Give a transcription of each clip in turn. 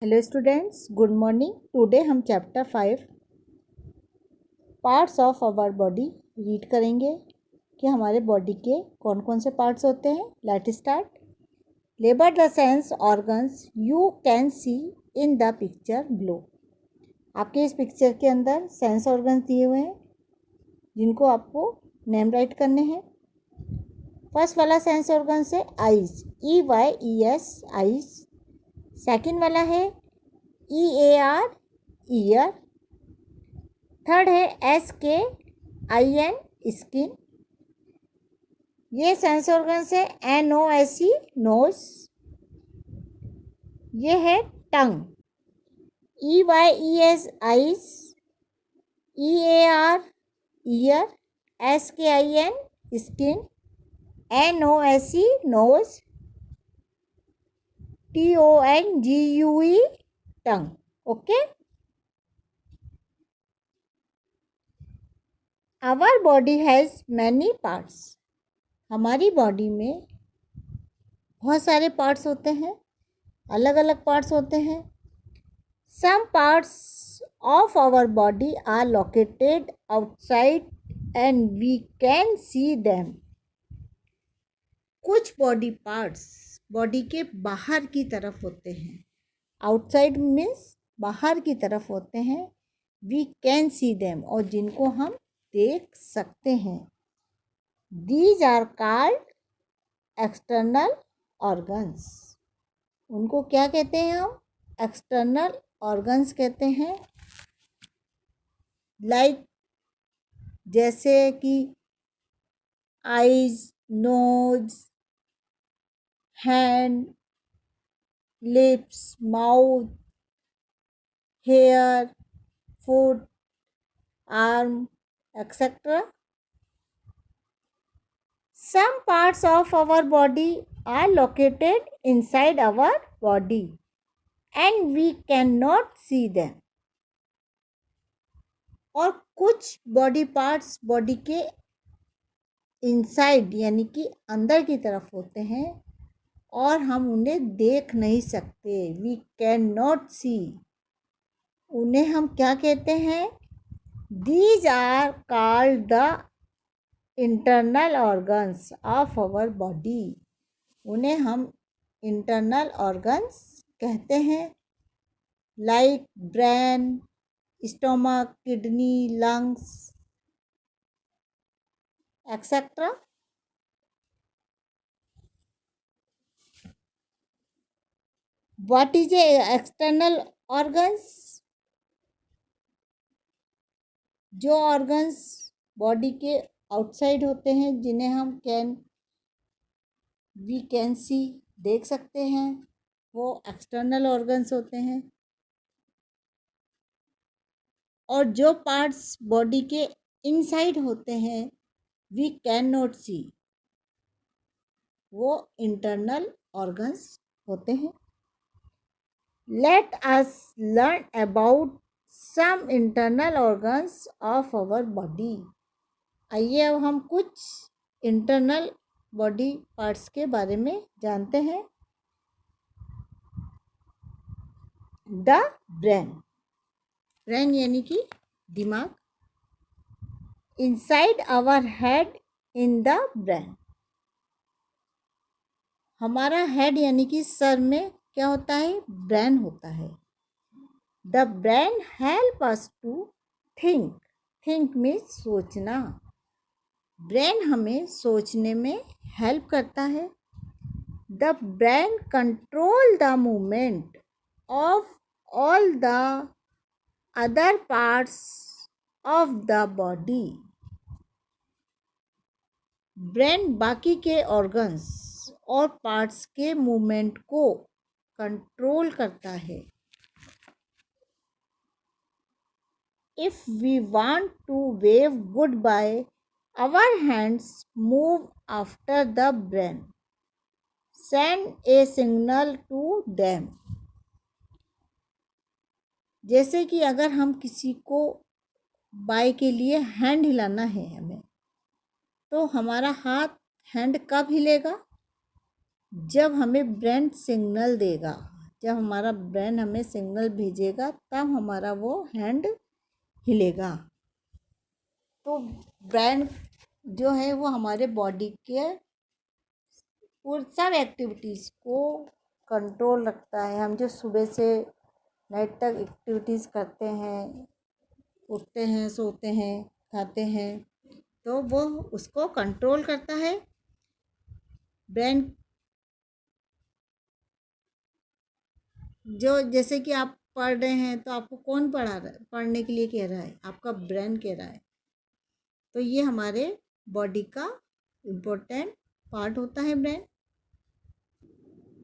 Hello students, good morning. Today हम chapter 5 parts of our body read करेंगे कि हमारे बॉडी के कौन कौन से पार्ट्स होते हैं। Let start. Labour the sense organs you can see in the picture below. आपके इस पिक्चर के अंदर सेंस ऑर्गन्स दिए हुए हैं जिनको आपको नेम राइट करने हैं। फर्स्ट वाला सेंस ऑर्गन्स है आइज, EYES आइज। सेकंड वाला है EAR ईयर। थर्ड है SKIN स्किन। ये सेंस ऑर्गन्स है NOSE नोज। ये है tongue, EYES eyes, EAR ear, SKIN skin, NOSE nose, TONGUE tongue. Okay. Our body has many parts. हमारी body में बहुत सारे पार्ट्स होते हैं, अलग अलग पार्ट्स होते हैं। Some parts of our body are located outside and we can see them. कुछ बॉडी पार्ट्स बॉडी के बाहर की तरफ होते हैं। आउटसाइड मीन्स बाहर की तरफ होते हैं। वी कैन सी देम, और जिनको हम देख सकते हैं। These are called external organs. उनको क्या कहते हैं हम? एक्सटर्नल ऑर्गन्स कहते हैं। लाइक जैसे कि eyes, nose, hand, lips, mouth, hair, foot, arm, etc. Some parts of our body are located inside our body and we cannot see them. और कुछ बॉडी पार्ट्स बॉडी के इनसाइड यानी कि अंदर की तरफ होते हैं और हम उन्हें देख नहीं सकते। We can not see. उन्हें हम क्या कहते हैं? These are called the internal organs of our body. उन्हें हम इंटरनल ऑर्गन्स कहते हैं। Like brain, stomach, kidney, lungs etcetera. What is a external organs? जो ऑर्गन्स बॉडी के आउटसाइड होते हैं जिन्हें हम वी कैन सी देख सकते हैं, वो एक्सटर्नल ऑर्गन्स होते हैं। और जो पार्ट्स बॉडी के इनसाइड होते हैं वी कैन नॉट सी, वो इंटरनल ऑर्गन्स होते हैं। Let us learn about some internal organs of our body. आइए अब हम कुछ इंटरनल बॉडी पार्ट्स के बारे में जानते हैं। द ब्रेन, ब्रेन यानी कि दिमाग। Inside our head in the brain. हमारा हेड यानी कि सर में क्या होता है? ब्रेन होता है। The brain help us to think. Think means सोचना। ब्रेन हमें सोचने में हेल्प करता है। The brain control the movement of all the other parts of the body. Brain बाकी के ऑर्गन्स और पार्ट्स के मूवमेंट को कंट्रोल करता है। If we want to wave good bye, our hands move after the brain, send a signal to them. जैसे कि अगर हम किसी को बाय के लिए हैंड हिलाना है हमें, तो हमारा हाथ हैंड कब हिलेगा? जब हमें ब्रेन सिग्नल देगा, जब हमारा ब्रेन हमें सिग्नल भेजेगा तब हमारा वो हैंड हिलेगा। तो ब्रेन जो है वो हमारे बॉडी के सब एक्टिविटीज़ को कंट्रोल रखता है। हम जो सुबह से नाइट तक एक्टिविटीज़ करते हैं, उठते हैं, सोते हैं, खाते हैं, तो वो उसको कंट्रोल करता है। ब्रेन जो जैसे कि आप पढ़ रहे हैं तो आपको कौन पढ़ा रहा है, पढ़ने के लिए कह रहा है, आपका ब्रेन कह रहा है। तो ये हमारे बॉडी का इम्पोर्टेंट पार्ट होता है ब्रेन।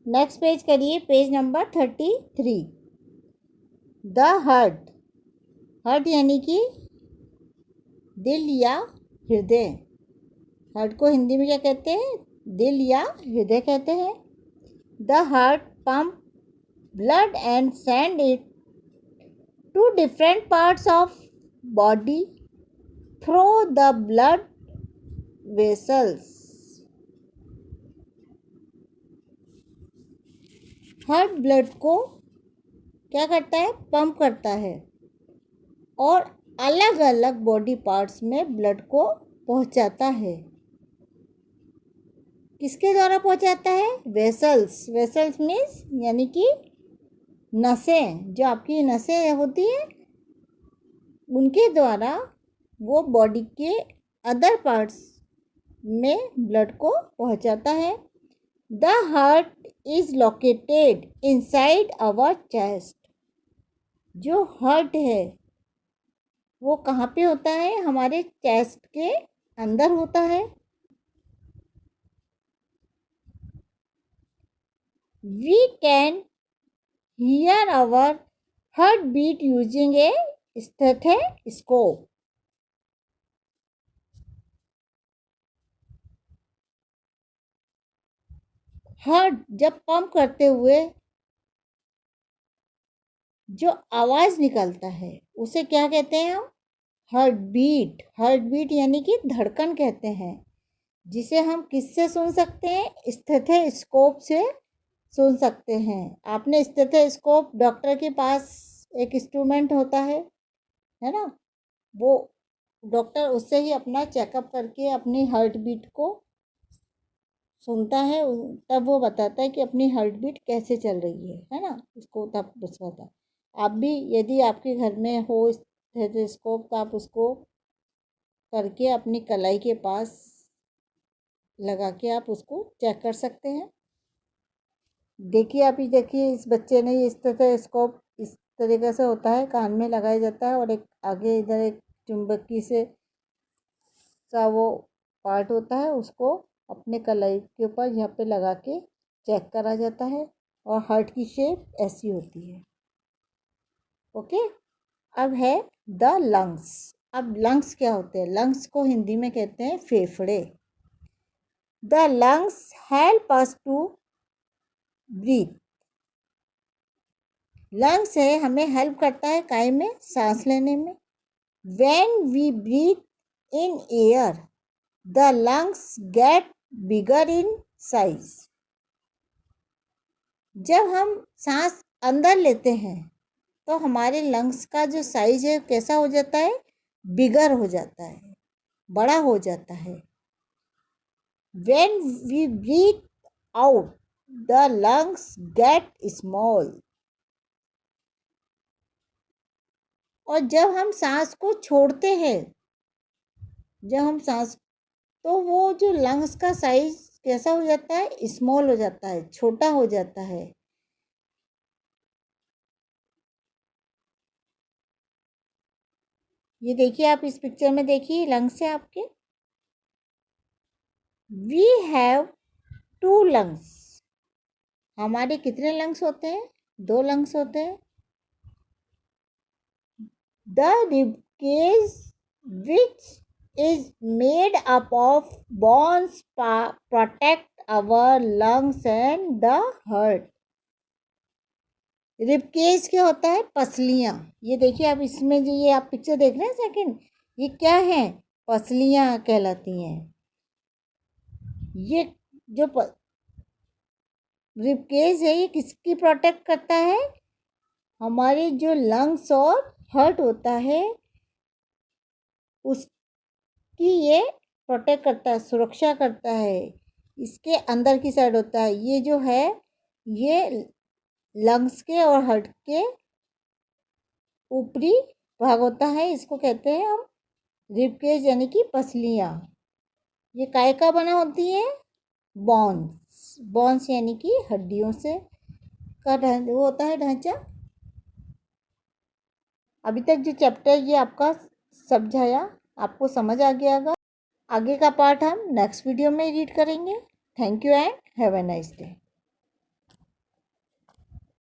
नेक्स्ट पेज करिए, page number 33। The heart, heart यानी कि दिल या हृदय। हार्ट को हिंदी में क्या कहते हैं? दिल या हृदय कहते हैं। The heart pump blood and send it to different parts of body through the blood vessels. Heart blood को क्या करता है? पंप करता है और अलग अलग बॉडी पार्ट्स में ब्लड को पहुंचाता है। किसके द्वारा पहुंचाता है? वेसल्स। वेसल्स मीन्स यानी कि नसें, जो आपकी नसें होती हैं उनके द्वारा वो बॉडी के अदर पार्ट्स में ब्लड को पहुंचाता है। The heart is located inside our chest. जो हार्ट है वो कहाँ पे होता है? हमारे चेस्ट के अंदर होता है। We can hear our heart beat using a stethoscope. Heart जब पंप करते हुए जो आवाज़ निकलता है उसे क्या कहते हैं हम? Heart beat. हार्ट बीट यानी कि धड़कन कहते हैं, जिसे हम किससे सुन सकते हैं? स्टेथोस्कोप से सुन सकते हैं। आपने स्टेथोस्कोप, डॉक्टर के पास एक इंस्ट्रूमेंट होता है ना, वो डॉक्टर उससे ही अपना चेकअप करके अपनी हार्ट बीट को सुनता है, तब वो बताता है कि अपनी हार्ट बीट कैसे चल रही है ना, उसको तब बताता है। आप भी यदि आपके घर में हो स्टेथोस्कोप तो आप उसको करके अपनी कलाई के पास लगा के आप उसको चेक कर सकते हैं। देखिए, आप ही देखिए, इस बच्चे ने ये स्टेथोस्कोप इस तरीके से होता है, कान में लगाया जाता है और एक आगे इधर एक चुंबकी से सा वो पार्ट होता है, उसको अपने कलाई के ऊपर यहाँ पे लगा के चेक करा जाता है और हार्ट की शेप ऐसी होती है। ओके, अब है द लंग्स। अब लंग्स क्या होते हैं? लंग्स को हिंदी में कहते हैं फेफड़े। The lungs help us to breathe. Lungs है हमें हेल्प करता है काहे में? सांस लेने में। When we breathe in air the lungs get bigger in size. जब हम सांस अंदर लेते हैं तो हमारे लंग्स का जो साइज है कैसा हो जाता है? बिगर हो जाता है, बड़ा हो जाता है। When we breathe out the lungs get small. और जब हम सांस को छोड़ते हैं, जब हम सांस, तो वो जो लंग्स का साइज कैसा हो जाता है? स्मॉल हो जाता है, छोटा हो जाता है। ये देखिए, आप इस पिक्चर में देखिए, लंग्स है आपके। We have 2 lungs. हमारे कितने लंग्स होते हैं? 2 लंग्स होते हैं। The ribcage which is made up of bones protect our lungs and the heart. Ribcage क्या होता है? पसलियाँ। ये देखिए, आप इसमें जो ये आप पिक्चर देख रहे हैं सेकंड, ये क्या है? पसलियाँ कहलाती हैं। ये जो रिब केज है ये किसकी प्रोटेक्ट करता है? हमारे जो लंग्स और हार्ट होता है उसकी ये प्रोटेक्ट करता है, सुरक्षा करता है। इसके अंदर की साइड होता है, ये जो है ये लंग्स के और हार्ट के ऊपरी भाग होता है, इसको कहते हैं हम रिब केज यानी कि पसलियाँ। ये काय का बना होती है? बॉन्स। बॉन्स यानी कि हड्डियों से का वो होता है ढांचा। अभी तक जो चैप्टर ये आपका समझाया आपको समझ आ गया होगा। आगे का पार्ट हम नेक्स्ट वीडियो में रीड करेंगे। Thank you and have a nice day.